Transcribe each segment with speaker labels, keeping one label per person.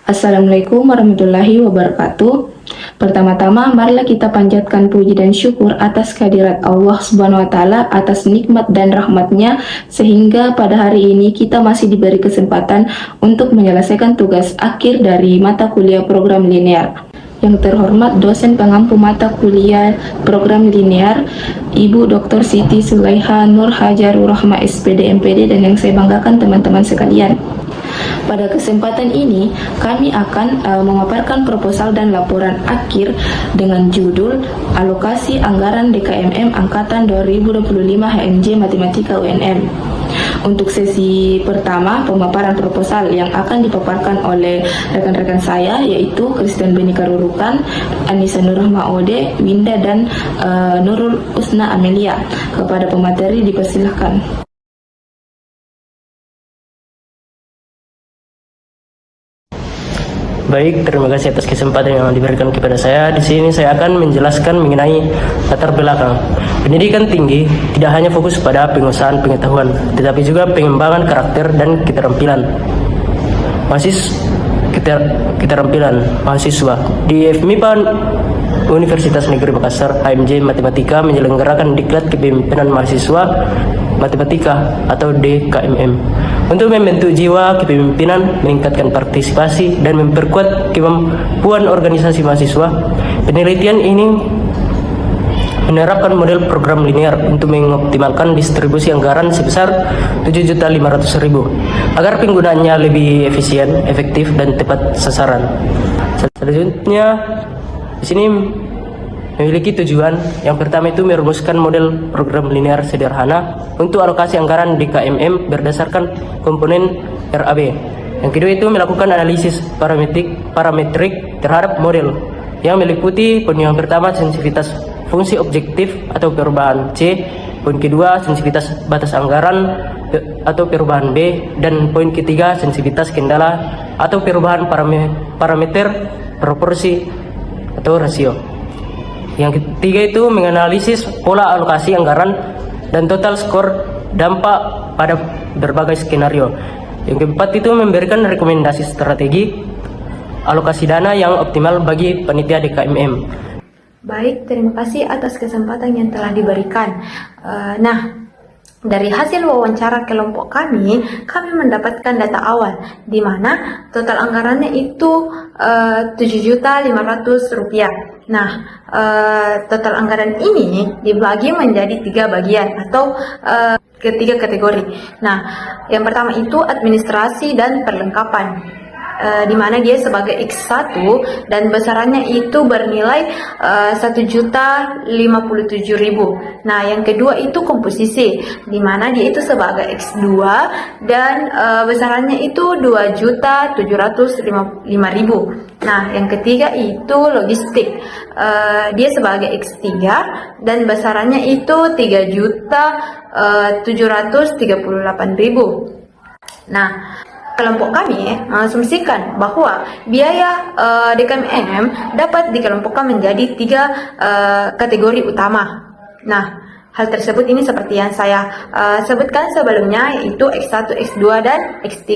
Speaker 1: Assalamualaikum warahmatullahi wabarakatuh. Pertama-tama, marilah kita panjatkan puji dan syukur atas kehadirat Allah Subhanahu wa Ta'ala, atas nikmat dan rahmatnya, sehingga pada hari ini kita masih diberi kesempatan untuk menyelesaikan tugas akhir dari mata kuliah program linear. Yang terhormat dosen pengampu mata kuliah program linear, Ibu Dr. Siti Sulaiha Nur Hajarur Rahma SPD MPD, dan yang saya banggakan teman-teman sekalian. Pada kesempatan ini, kami akan memaparkan proposal dan laporan akhir dengan judul Alokasi Anggaran DKMM Angkatan 2025 HMJ Matematika UNM. Untuk sesi pertama, pemaparan proposal yang akan dipaparkan oleh rekan-rekan saya, yaitu Kristen Benika Rurukan, Anissa Nurrahma Ode, Winda, dan Nurul Usna Amelia. Kepada pemateri dipersilahkan.
Speaker 2: Baik, terima kasih atas kesempatan yang diberikan kepada saya. Di sini saya akan menjelaskan mengenai latar belakang. Pendidikan tinggi tidak hanya fokus pada penguasaan pengetahuan, tetapi juga pengembangan karakter dan keterampilan mahasiswa. Di FMIPA Universitas Negeri Makassar, HMJ Matematika menyelenggarakan Diklat Kepemimpinan Mahasiswa Matematika atau DKMM untuk membentuk jiwa kepemimpinan, meningkatkan partisipasi, dan memperkuat kemampuan organisasi mahasiswa. Penelitian ini menerapkan model program linear untuk mengoptimalkan distribusi anggaran sebesar 7.500.000 agar penggunaannya lebih efisien, efektif, dan tepat sasaran. Selanjutnya, di sini memiliki tujuan. Yang pertama itu merumuskan model program linear sederhana untuk alokasi anggaran DKMM berdasarkan komponen RAB. Yang kedua itu melakukan analisis parametrik terhadap model yang meliputi poin yang pertama sensitivitas fungsi objektif atau perubahan C, poin kedua sensitivitas batas anggaran atau perubahan B, dan poin ketiga sensitivitas kendala atau perubahan parameter proporsi atau rasio. Yang ketiga itu menganalisis pola alokasi anggaran dan total skor dampak pada berbagai skenario. Yang keempat itu memberikan rekomendasi strategi alokasi dana yang optimal bagi panitia DKMM.
Speaker 3: Baik, terima kasih atas kesempatan yang telah diberikan. Dari hasil wawancara kelompok kami mendapatkan data awal di mana total anggarannya itu 7.500.000 rupiah. Total anggaran ini dibagi menjadi 3 bagian atau ketiga kategori. Yang pertama itu administrasi dan perlengkapan, di mana dia sebagai X1 dan besarannya itu bernilai 1.057.000. Yang kedua itu komposisi, di mana dia itu sebagai X2 dan besarannya itu 2.705.000. Yang ketiga itu logistik, dia sebagai X3 dan besarannya itu 3.738.000. Kelompok kami mengasumsikan bahwa biaya DKMM dapat dikelompokkan menjadi 3 kategori utama. Hal tersebut ini seperti yang saya sebutkan sebelumnya, yaitu X1, X2, dan X3.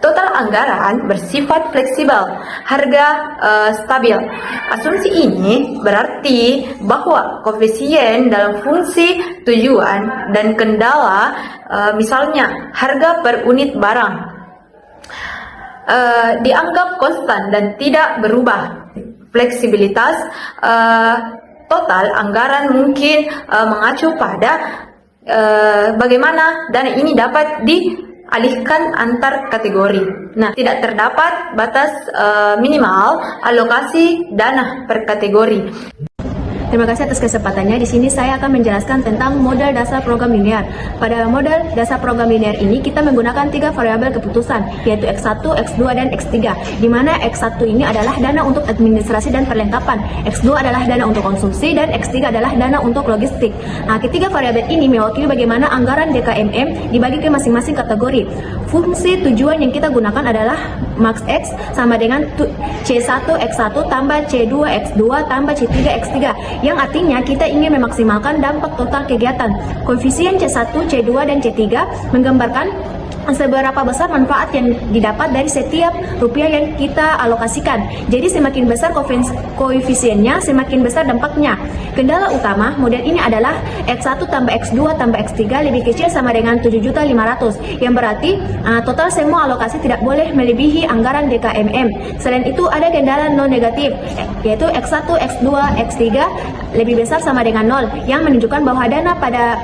Speaker 3: Total anggaran bersifat fleksibel, harga stabil. Asumsi ini berarti bahwa koefisien dalam fungsi tujuan dan kendala, misalnya harga per unit barang, dianggap konstan dan tidak berubah. Fleksibilitas total anggaran mungkin mengacu pada bagaimana dana ini dapat dialihkan antar kategori. Tidak terdapat batas minimal alokasi dana per kategori.
Speaker 4: Terima kasih atas kesempatannya. Di sini saya akan menjelaskan tentang model dasar program linear. Pada model dasar program linear ini kita menggunakan 3 variabel keputusan, yaitu X1, X2, dan X3. Di mana X1 ini adalah dana untuk administrasi dan perlengkapan, X2 adalah dana untuk konsumsi, dan X3 adalah dana untuk logistik. Ketiga variabel ini mewakili bagaimana anggaran DKMM dibagi ke masing-masing kategori. Fungsi tujuan yang kita gunakan adalah max X sama dengan C1 X1 tambah C2 X2 tambah C3 X3, yang artinya kita ingin memaksimalkan dampak total kegiatan. Koefisien C1, C2, dan C3 menggambarkan seberapa besar manfaat yang didapat dari setiap rupiah yang kita alokasikan. Jadi semakin besar koefisiennya, semakin besar dampaknya. Kendala utama model ini adalah X1 tambah X2 tambah X3 lebih kecil sama dengan 7.500.000, yang berarti total semua alokasi tidak boleh melebihi anggaran DKMM. Selain itu ada kendala non negatif, yaitu X1, X2, X3 lebih besar sama dengan 0, yang menunjukkan bahwa dana pada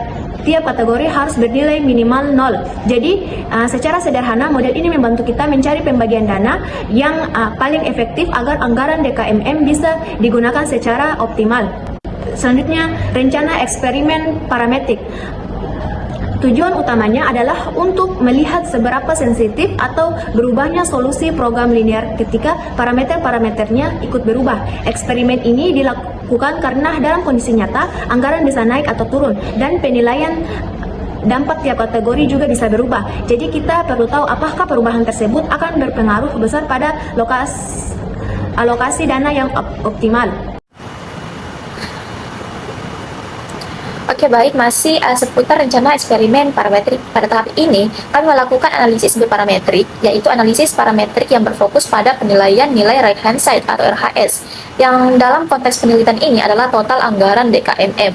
Speaker 4: tiap kategori harus bernilai minimal 0. Jadi secara sederhana model ini membantu kita mencari pembagian dana yang paling efektif agar anggaran DKMM bisa digunakan secara optimal. Selanjutnya, rencana eksperimen parametrik. Tujuan utamanya adalah untuk melihat seberapa sensitif atau berubahnya solusi program linear ketika parameter-parameternya ikut berubah. Eksperimen ini dilakukan karena dalam kondisi nyata anggaran bisa naik atau turun, dan penilaian dampak tiap kategori juga bisa berubah. Jadi kita perlu tahu apakah perubahan tersebut akan berpengaruh besar pada alokasi dana yang optimal.
Speaker 5: Oke, baik, masih seputar rencana eksperimen parametrik. Pada tahap ini, kami melakukan analisis berparametrik, yaitu analisis parametrik yang berfokus pada penilaian nilai right hand side atau RHS, yang dalam konteks penelitian ini adalah total anggaran DKMM.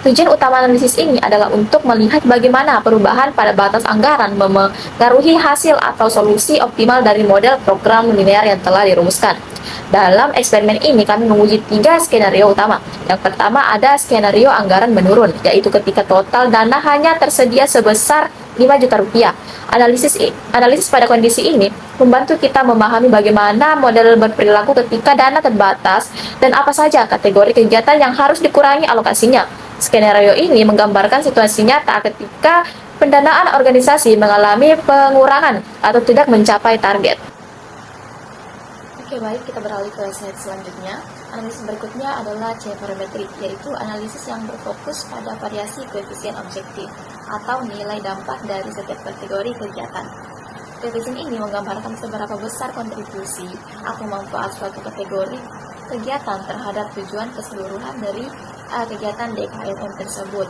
Speaker 5: Tujuan utama analisis ini adalah untuk melihat bagaimana perubahan pada batas anggaran memengaruhi hasil atau solusi optimal dari model program linear yang telah dirumuskan. Dalam eksperimen ini kami menguji 3 skenario utama. Yang pertama ada skenario anggaran menurun, yaitu ketika total dana hanya tersedia sebesar 5 juta rupiah. Analisis pada kondisi ini membantu kita memahami bagaimana model berperilaku ketika dana terbatas dan apa saja kategori kegiatan yang harus dikurangi alokasinya. Skenario ini menggambarkan situasi nyata ketika pendanaan organisasi mengalami pengurangan atau tidak mencapai target. Oke, baik, kita beralih ke slide selanjutnya. Analisis berikutnya adalah C parametrik, yaitu analisis yang berfokus pada variasi koefisien objektif atau nilai dampak dari setiap kategori kegiatan. Koefisien ini menggambarkan seberapa besar kontribusi atau manfaat suatu kategori kegiatan terhadap tujuan keseluruhan dari kegiatan DKMM tersebut.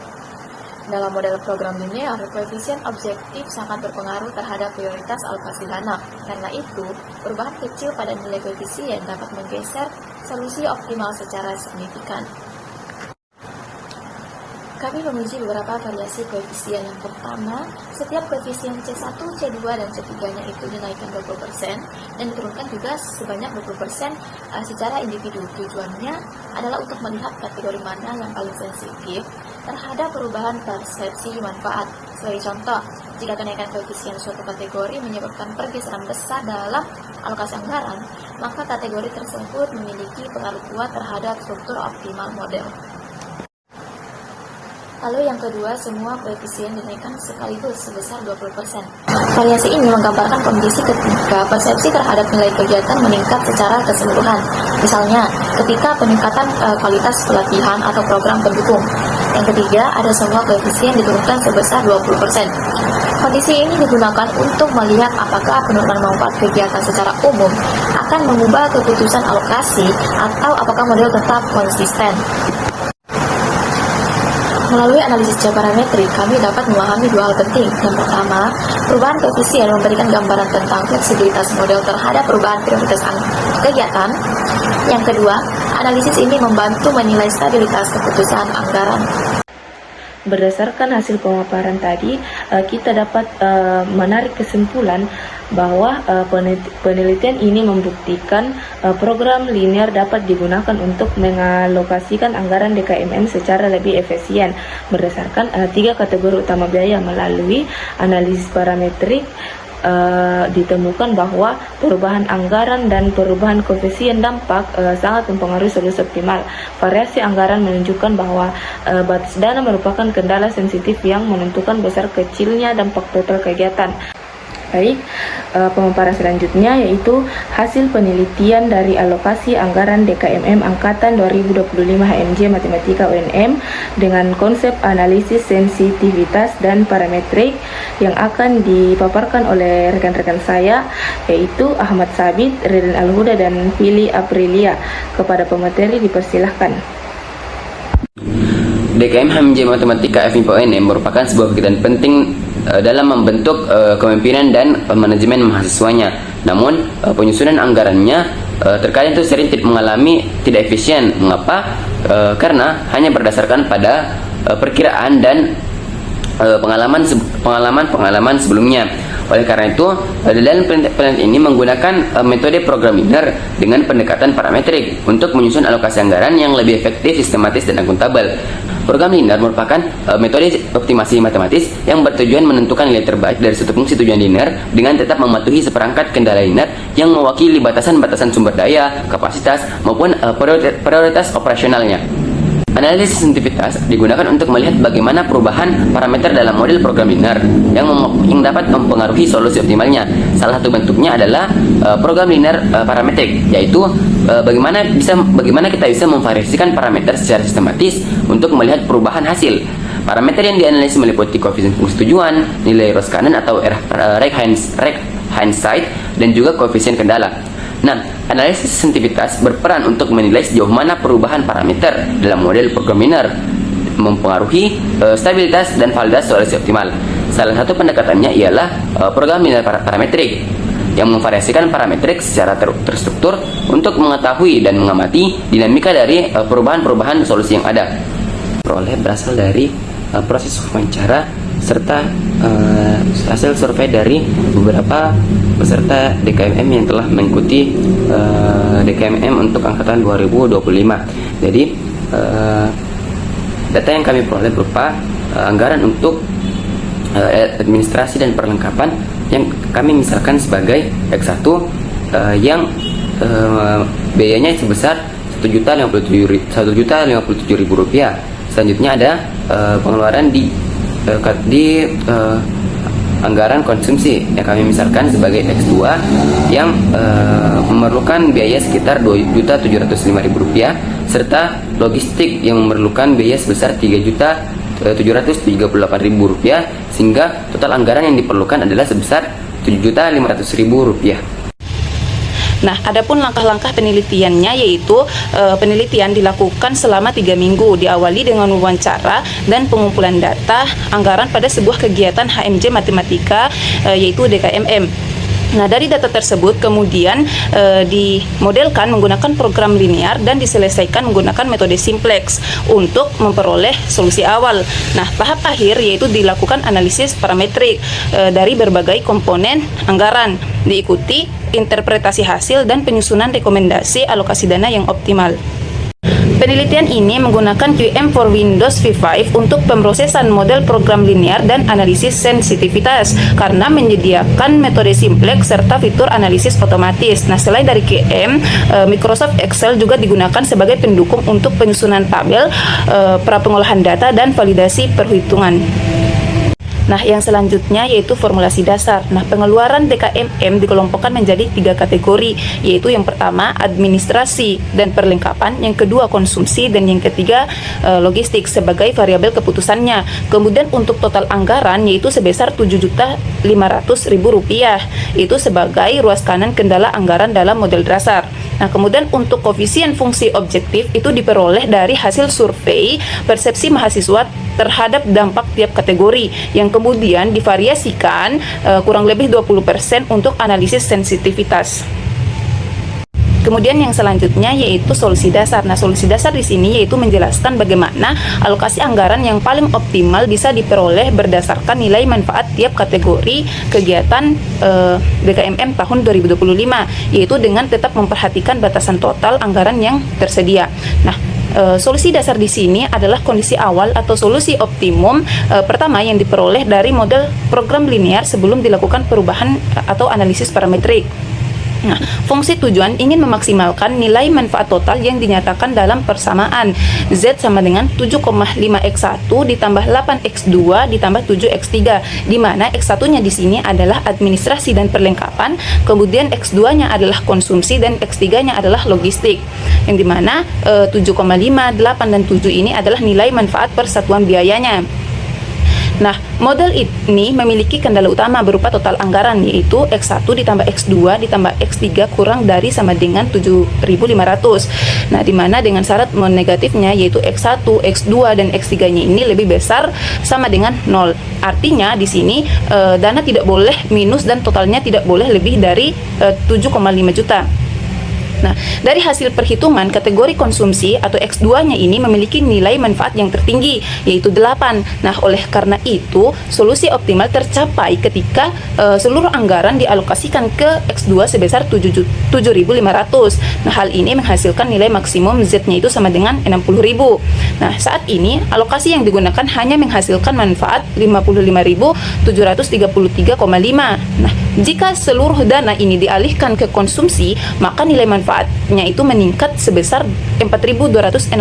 Speaker 5: Dalam model program linear, koefisien objektif sangat berpengaruh terhadap prioritas alokasi dana. Karena itu, perubahan kecil pada nilai koefisien dapat menggeser solusi optimal secara signifikan. Kami menguji beberapa variasi koefisien. Yang pertama, setiap koefisien C1, C2, dan C3-nya itu dinaikkan 20% dan diturunkan juga sebanyak 20% secara individu. Tujuannya adalah untuk melihat kategori mana yang paling sensitif terhadap perubahan persepsi manfaat. Sebagai contoh, jika kenaikan koefisien suatu kategori menyebabkan pergeseran besar dalam alokasi anggaran, maka kategori tersebut memiliki pengaruh kuat terhadap struktur optimal model. Lalu yang kedua, semua koefisien dinaikkan sekaligus sebesar 20%. Variasi ini menggambarkan kondisi ketika persepsi terhadap nilai kegiatan meningkat secara keseluruhan. Misalnya, ketika peningkatan kualitas pelatihan atau program pendukung. Yang ketiga, ada semua koefisien diturunkan sebesar 20%. Kondisi ini digunakan untuk melihat apakah penurunan manfaat kegiatan secara umum akan mengubah keputusan alokasi atau apakah model tetap konsisten. Melalui analisis C parametrik, kami dapat memahami 2 hal penting. Yang pertama, perubahan koefisien memberikan gambaran tentang fleksibilitas model terhadap perubahan prioritas kegiatan. Yang kedua, analisis ini membantu menilai stabilitas keputusan anggaran.
Speaker 1: Berdasarkan hasil pemaparan tadi, kita dapat menarik kesimpulan bahwa penelitian ini membuktikan program linear dapat digunakan untuk mengalokasikan anggaran DKMM secara lebih efisien berdasarkan 3 kategori utama biaya. Melalui analisis parametrik ditemukan bahwa perubahan anggaran dan perubahan koefisien dampak sangat mempengaruhi solusi optimal. Variasi anggaran menunjukkan bahwa batas dana merupakan kendala sensitif yang menentukan besar kecilnya dampak total kegiatan. Baik, pemaparan selanjutnya yaitu hasil penelitian dari alokasi anggaran DKMM Angkatan 2025 HMJ Matematika UNM dengan konsep analisis sensitivitas dan parametrik yang akan dipaparkan oleh rekan-rekan saya, yaitu Ahmad Sabit, Reden Alhuda, dan Pili Aprilia. Kepada pemateri dipersilahkan.
Speaker 6: DKM HMJ Matematika FMIPA-UNM merupakan sebuah kegiatan penting dalam membentuk kepemimpinan dan manajemen mahasiswanya. Namun penyusunan anggarannya terkadang itu sering tidak efisien. Mengapa? Karena hanya berdasarkan pada perkiraan dan pengalaman sebelumnya. Oleh karena itu, dalam penelitian ini menggunakan metode program linear dengan pendekatan parametrik untuk menyusun alokasi anggaran yang lebih efektif, sistematis, dan akuntabel. Program linear merupakan metode optimasi matematis yang bertujuan menentukan nilai terbaik dari suatu fungsi tujuan linear dengan tetap mematuhi seperangkat kendala linear yang mewakili batasan-batasan sumber daya, kapasitas, maupun prioritas operasionalnya. Analisis sensitivitas digunakan untuk melihat bagaimana perubahan parameter dalam model program linear yang dapat mempengaruhi solusi optimalnya. Salah satu bentuknya adalah program linear parametrik, yaitu bagaimana kita bisa memvariasikan parameter secara sistematis untuk melihat perubahan hasil. Parameter yang dianalisis meliputi koefisien fungsi tujuan, nilai Roscanen atau right hand side, dan juga koefisien kendala. Nah, analisis sensitivitas berperan untuk menilai sejauh mana perubahan parameter dalam model program linear mempengaruhi stabilitas dan validitas solusi optimal. Salah satu pendekatannya ialah program linear parametrik yang memvariasikan parametrik secara terstruktur untuk mengetahui dan mengamati dinamika dari perubahan-perubahan solusi yang ada. Peroleh berasal dari proses wawancara serta hasil survei dari beberapa peserta DKMM yang telah mengikuti DKMM untuk angkatan 2025. Jadi data yang kami peroleh berupa anggaran untuk administrasi dan perlengkapan yang kami misalkan sebagai X1 yang biayanya sebesar Rp1.057.000. Selanjutnya ada pengeluaran di anggaran konsumsi yang kami misalkan sebagai X2 yang memerlukan biaya sekitar Rp2.705.000 serta logistik yang memerlukan biaya sebesar Rp3.738.000 sehingga total anggaran yang diperlukan adalah sebesar Rp7.500.000.
Speaker 7: Nah, adapun langkah-langkah penelitiannya yaitu penelitian dilakukan selama 3 minggu, diawali dengan wawancara dan pengumpulan data anggaran pada sebuah kegiatan HMJ Matematika yaitu DKMM. Nah, dari data tersebut kemudian dimodelkan menggunakan program linear dan diselesaikan menggunakan metode simplex untuk memperoleh solusi awal. Nah, tahap akhir yaitu dilakukan analisis parametrik dari berbagai komponen anggaran, diikuti interpretasi hasil dan penyusunan rekomendasi alokasi dana yang optimal. Penelitian ini menggunakan QM for Windows V5 untuk pemrosesan model program linear dan analisis sensitivitas karena menyediakan metode simplex serta fitur analisis otomatis. Nah, selain dari QM, Microsoft Excel juga digunakan sebagai pendukung untuk penyusunan tabel, pra-pengolahan data, dan validasi perhitungan. Nah, yang selanjutnya yaitu formulasi dasar. Nah, pengeluaran DKMM dikelompokkan menjadi 3 kategori, yaitu yang pertama administrasi dan perlengkapan, yang kedua konsumsi, dan yang ketiga logistik sebagai variabel keputusannya. Kemudian untuk total anggaran yaitu sebesar Rp7.500.000, itu sebagai ruas kanan kendala anggaran dalam model dasar. Nah, kemudian untuk koefisien fungsi objektif itu diperoleh dari hasil survei persepsi mahasiswa terhadap dampak tiap kategori yang kemudian divariasikan kurang lebih 20% untuk analisis sensitivitas. Kemudian yang selanjutnya yaitu solusi dasar. Nah, solusi dasar di sini yaitu menjelaskan bagaimana alokasi anggaran yang paling optimal bisa diperoleh berdasarkan nilai manfaat tiap kategori kegiatan DKMM tahun 2025, yaitu dengan tetap memperhatikan batasan total anggaran yang tersedia. Nah, solusi dasar di sini adalah kondisi awal atau solusi optimum pertama yang diperoleh dari model program linear sebelum dilakukan perubahan atau analisis parametrik. Nah, fungsi tujuan ingin memaksimalkan nilai manfaat total yang dinyatakan dalam persamaan Z sama dengan 7,5x1 ditambah 8x2 ditambah 7x3, di mana x1-nya di sini adalah administrasi dan perlengkapan, kemudian x2-nya adalah konsumsi dan x3-nya adalah logistik. Yang dimana 7,5, 8 dan 7 ini adalah nilai manfaat per satuan biayanya. Nah, model ini memiliki kendala utama berupa total anggaran, yaitu X1 ditambah X2 ditambah X3 kurang dari sama dengan 7.500. Nah, di mana dengan syarat negatifnya yaitu X1, X2 dan X3-nya ini lebih besar sama dengan 0. Artinya di sini dana tidak boleh minus dan totalnya tidak boleh lebih dari 7,5 juta. Nah, dari hasil perhitungan kategori konsumsi atau X2-nya ini memiliki nilai manfaat yang tertinggi, yaitu 8. Nah, oleh karena itu, solusi optimal tercapai ketika seluruh anggaran dialokasikan ke X2 sebesar 7.500. Nah, hal ini menghasilkan nilai maksimum Z-nya itu sama dengan 60.000. Nah, saat ini alokasi yang digunakan hanya menghasilkan manfaat 55.733,5. Nah, jika seluruh dana ini dialihkan ke konsumsi, maka nilai manfaatnya itu meningkat sebesar 4.266,5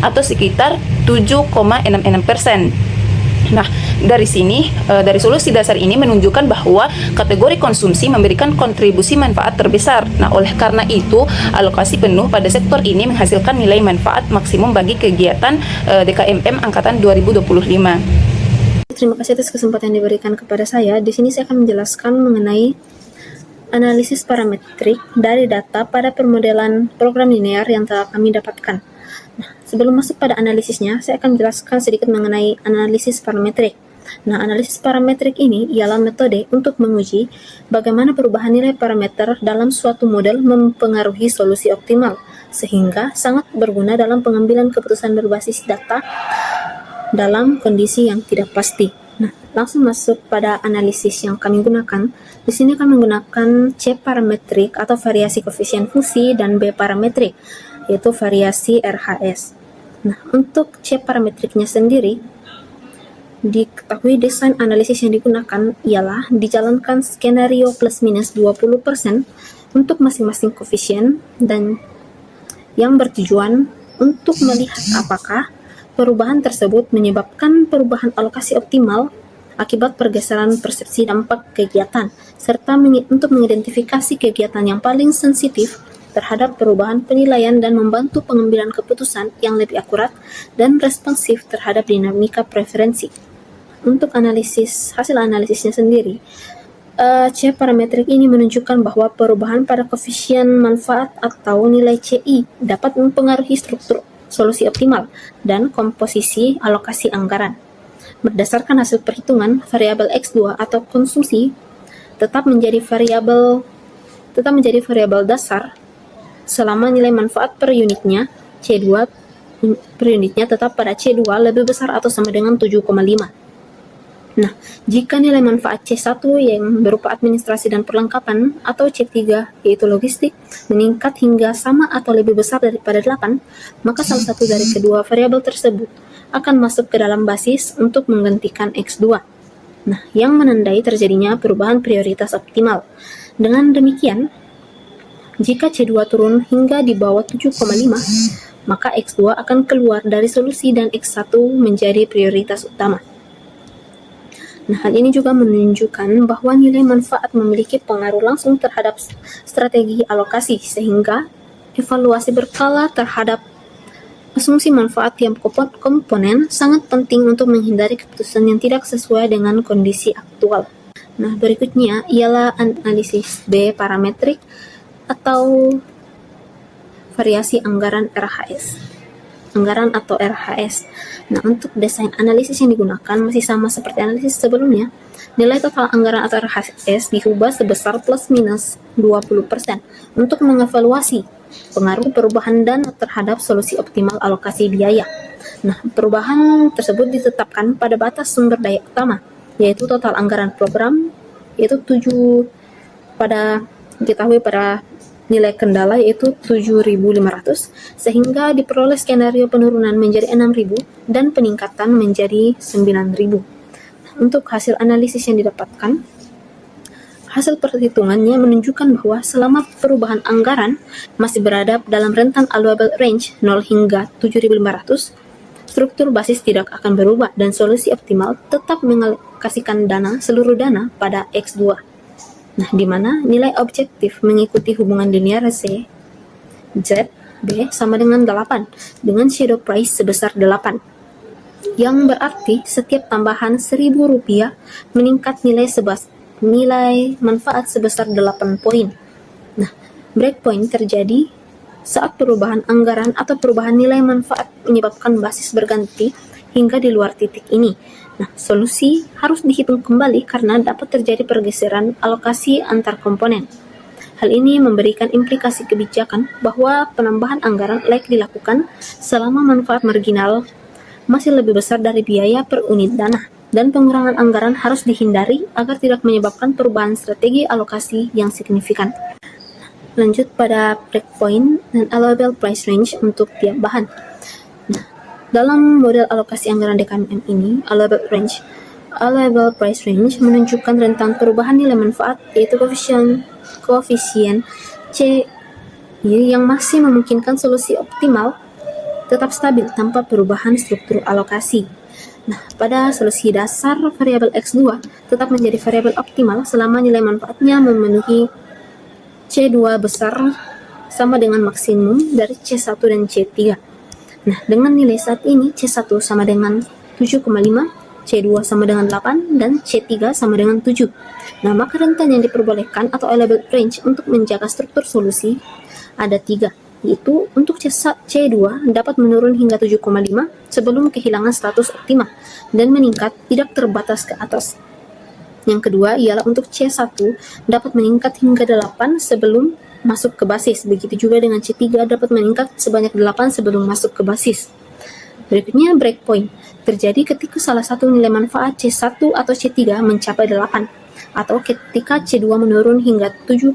Speaker 7: atau sekitar 7,66%. Nah, dari sini, dari solusi dasar ini menunjukkan bahwa kategori konsumsi memberikan kontribusi manfaat terbesar. Nah, oleh karena itu, alokasi penuh pada sektor ini menghasilkan nilai manfaat maksimum bagi kegiatan DKMM Angkatan 2025.
Speaker 8: Terima kasih atas kesempatan yang diberikan kepada saya. Di sini saya akan menjelaskan mengenai analisis parametrik dari data pada permodelan program linear yang telah kami dapatkan. Nah, sebelum masuk pada analisisnya, saya akan menjelaskan sedikit mengenai analisis parametrik. Nah, analisis parametrik ini ialah metode untuk menguji bagaimana perubahan nilai parameter dalam suatu model mempengaruhi solusi optimal, sehingga sangat berguna dalam pengambilan keputusan berbasis data dalam kondisi yang tidak pasti. Nah, langsung masuk pada analisis yang kami gunakan. Di sini kami menggunakan C parametrik atau variasi koefisien fungsi dan B parametrik, yaitu variasi RHS. Nah, untuk C parametriknya sendiri, diketahui desain analisis yang digunakan ialah dijalankan skenario plus minus 20% untuk masing-masing koefisien dan yang bertujuan untuk melihat apakah perubahan tersebut menyebabkan perubahan alokasi optimal akibat pergeseran persepsi dampak kegiatan, serta untuk mengidentifikasi kegiatan yang paling sensitif terhadap perubahan penilaian dan membantu pengambilan keputusan yang lebih akurat dan responsif terhadap dinamika preferensi. Untuk hasil analisisnya sendiri, C parametrik ini menunjukkan bahwa perubahan pada koefisien manfaat atau nilai CI dapat mempengaruhi struktur solusi optimal dan komposisi alokasi anggaran. Berdasarkan hasil perhitungan, variabel X2 atau konsumsi tetap menjadi variabel dasar selama nilai manfaat per unitnya C2 per unitnya tetap pada C2 lebih besar atau sama dengan 7,5. Nah, jika nilai manfaat C1 yang berupa administrasi dan perlengkapan atau C3 yaitu logistik meningkat hingga sama atau lebih besar daripada 8, maka salah satu dari kedua variabel tersebut akan masuk ke dalam basis untuk menggantikan X2. Nah, yang menandai terjadinya perubahan prioritas optimal. Dengan demikian, jika C2 turun hingga di bawah 7,5, maka X2 akan keluar dari solusi dan X1 menjadi prioritas utama. Nah, hal ini juga menunjukkan bahwa nilai manfaat memiliki pengaruh langsung terhadap strategi alokasi, sehingga evaluasi berkala terhadap asumsi manfaat tiap komponen sangat penting untuk menghindari keputusan yang tidak sesuai dengan kondisi aktual. Nah, berikutnya ialah analisis B parametrik atau variasi anggaran atau RHS. Nah, untuk desain analisis yang digunakan masih sama seperti analisis sebelumnya. Nilai total anggaran atau RHS diubah sebesar plus minus 20% untuk mengevaluasi pengaruh perubahan dana terhadap solusi optimal alokasi biaya. Nah, perubahan tersebut ditetapkan pada batas sumber daya utama, yaitu total anggaran program, yaitu pada nilai kendala yaitu 7.500, sehingga diperoleh skenario penurunan menjadi 6.000 dan peningkatan menjadi 9.000. Untuk hasil analisis yang didapatkan, hasil perhitungannya menunjukkan bahwa selama perubahan anggaran masih berada dalam rentan allowable range 0 hingga 7.500, struktur basis tidak akan berubah dan solusi optimal tetap mengalokasikan seluruh dana pada X2. Nah, di mana nilai objektif mengikuti hubungan linear Z B sama dengan 8 dengan shadow price sebesar 8. yang berarti setiap tambahan Rp1.000 meningkat nilai manfaat sebesar 8 poin. Nah, breakpoint terjadi saat perubahan anggaran atau perubahan nilai manfaat menyebabkan basis berganti hingga di luar titik ini. Nah, solusi harus dihitung kembali karena dapat terjadi pergeseran alokasi antar komponen. Hal ini memberikan implikasi kebijakan bahwa penambahan anggaran layak dilakukan selama manfaat marginal masih lebih besar dari biaya per unit dana, dan pengurangan anggaran harus dihindari agar tidak menyebabkan perubahan strategi alokasi yang signifikan. Lanjut pada breakpoint dan allowable price range untuk tiap bahan. Nah, dalam model alokasi anggaran DKMM ini, allowable price range menunjukkan rentang perubahan nilai manfaat, yaitu koefisien C yang masih memungkinkan solusi optimal tetap stabil tanpa perubahan struktur alokasi. Nah, pada solusi dasar, variabel X2 tetap menjadi variabel optimal selama nilai manfaatnya memenuhi C2 besar sama dengan maksimum dari C1 dan C3. Nah, dengan nilai saat ini C1 sama dengan 7,5, C2 sama dengan 8, dan C3 sama dengan 7. Nah, maka rentan yang diperbolehkan atau allowable range untuk menjaga struktur solusi ada 3, yaitu untuk C2 dapat menurun hingga 7,5 sebelum kehilangan status optimal dan meningkat tidak terbatas ke atas. Yang kedua ialah untuk C1 dapat meningkat hingga 8 sebelum masuk ke basis. Begitu juga dengan C3 dapat meningkat sebanyak 8 sebelum masuk ke basis. Berikutnya breakpoint. Terjadi ketika salah satu nilai manfaat C1 atau C3 mencapai 8 atau ketika C2 menurun hingga 7,5.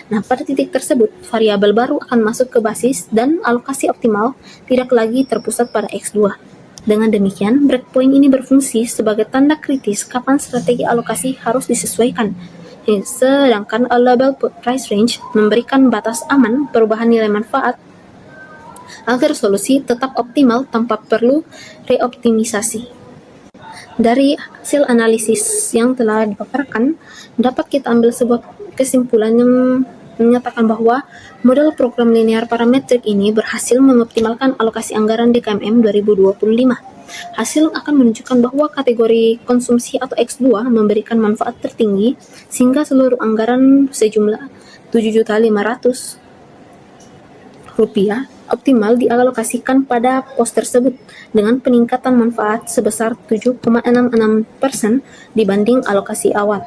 Speaker 8: Nah, pada titik tersebut, variabel baru akan masuk ke basis dan alokasi optimal tidak lagi terpusat pada X2. Dengan demikian, breakpoint ini berfungsi sebagai tanda kritis kapan strategi alokasi harus disesuaikan. Sedangkan allowable price range memberikan batas aman perubahan nilai manfaat agar solusi tetap optimal tanpa perlu reoptimisasi. Dari hasil analisis yang telah dipaparkan, dapat kita ambil sebuah kesimpulan yang menyatakan bahwa model program linear parametrik ini berhasil mengoptimalkan alokasi anggaran DKMM 2025. Hasil akan menunjukkan bahwa kategori konsumsi atau X2 memberikan manfaat tertinggi sehingga seluruh anggaran sejumlah Rp7.500.000 optimal dialokasikan pada pos tersebut dengan peningkatan manfaat sebesar 7,66% dibanding alokasi awal.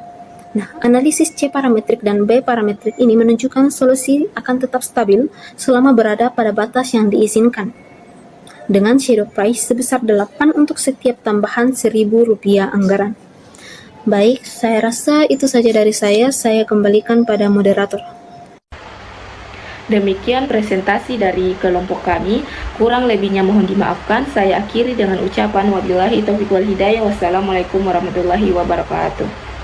Speaker 8: Nah, analisis C parametrik dan B parametrik ini menunjukkan solusi akan tetap stabil selama berada pada batas yang diizinkan, dengan shadow price sebesar 8 untuk setiap tambahan Rp1.000 anggaran. Baik, saya rasa itu saja dari saya kembalikan pada moderator.
Speaker 1: Demikian presentasi dari kelompok kami. Kurang lebihnya mohon dimaafkan. Saya akhiri dengan ucapan wabillahi taufiq wal hidayah. Wassalamualaikum warahmatullahi wabarakatuh.